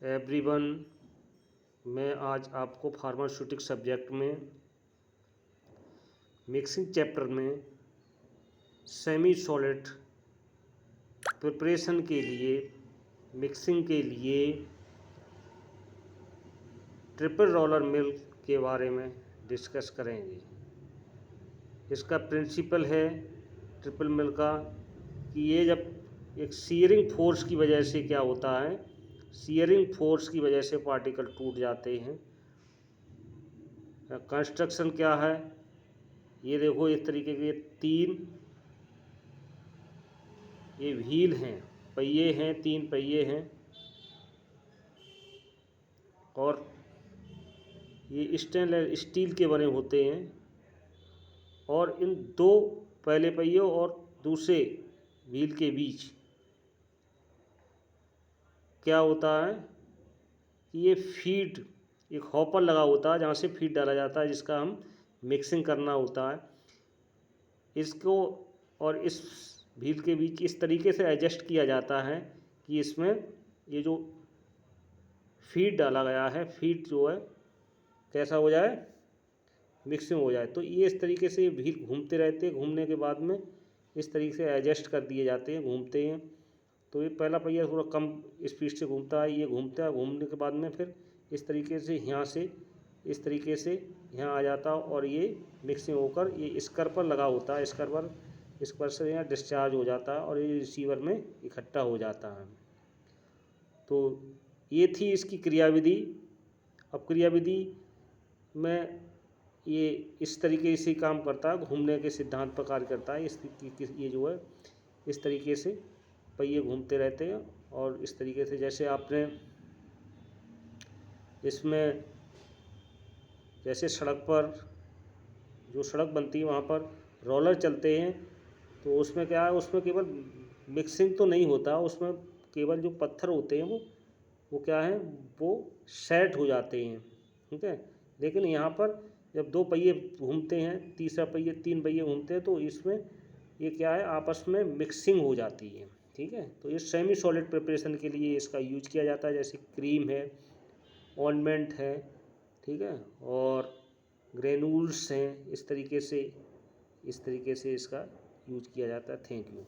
Everyone, मैं आज आपको फार्मास्यूटिक सब्जेक्ट में मिक्सिंग चैप्टर में सेमी सॉलिड प्रिपरेशन के लिए मिक्सिंग के लिए ट्रिपल रोलर मिल के बारे में डिस्कस करेंगे। इसका प्रिंसिपल है ट्रिपल मिल का कि ये जब एक शीयरिंग फोर्स की वजह से क्या होता है, शीयरिंग फोर्स की वजह से पार्टिकल टूट जाते हैं। कंस्ट्रक्शन क्या है, ये देखो इस तरीके के तीन ये व्हील हैं, पहिए हैं, तीन पहिए हैं और ये स्टेनलेस स्टील के बने होते हैं और इन दो पहले पहियों और दूसरे व्हील के बीच क्या होता है कि ये फीड एक हॉपर लगा होता है जहाँ से फीड डाला जाता है, जिसका हम मिक्सिंग करना होता है। इसको और इस व्हील के बीच इस तरीके से एडजस्ट किया जाता है कि इसमें ये जो फीड डाला गया है, फीड जो है कैसा हो जाए, मिक्सिंग हो जाए। तो ये इस तरीके से व्हील घूमते रहते हैं, घूमने के बाद में इस तरीके से एडजस्ट कर दिए जाते हैं, घूमते हैं। तो ये पहला पहिया थोड़ा कम स्पीड से घूमता है, ये घूमता है, घूमने के बाद में फिर इस तरीके से यहाँ से इस तरीके से यहाँ आ जाता है और ये मिक्सिंग होकर ये स्कर पर लगा होता है, स्कर पर से यहाँ डिस्चार्ज हो जाता है और ये रिसीवर में इकट्ठा हो जाता है। तो ये थी इसकी क्रियाविधि। अब क्रियाविधि में ये इस तरीके से काम करता है, घूमने के सिद्धांत पर कार्य करता है। ये जो है इस तरीके से पहिए घूमते रहते हैं और इस तरीके से जैसे आपने इसमें जैसे सड़क पर जो सड़क बनती है वहाँ पर रोलर चलते हैं, तो उसमें क्या है, उसमें केवल मिक्सिंग तो नहीं होता, उसमें केवल जो पत्थर होते हैं वो क्या है, वो सेट हो जाते हैं, ठीक है। लेकिन यहाँ पर जब दो पहिए घूमते हैं, तीसरा पहिए, तीन पहिए घूमते हैं, तो इसमें ये क्या है, आपस में मिक्सिंग हो जाती है, ठीक है। तो ये सेमी सॉलिड प्रिपरेशन के लिए इसका यूज किया जाता है, जैसे क्रीम है, ऑइंटमेंट है, ठीक है, और ग्रेन्यूल्स हैं। इस तरीके से इसका यूज किया जाता है। Thank you.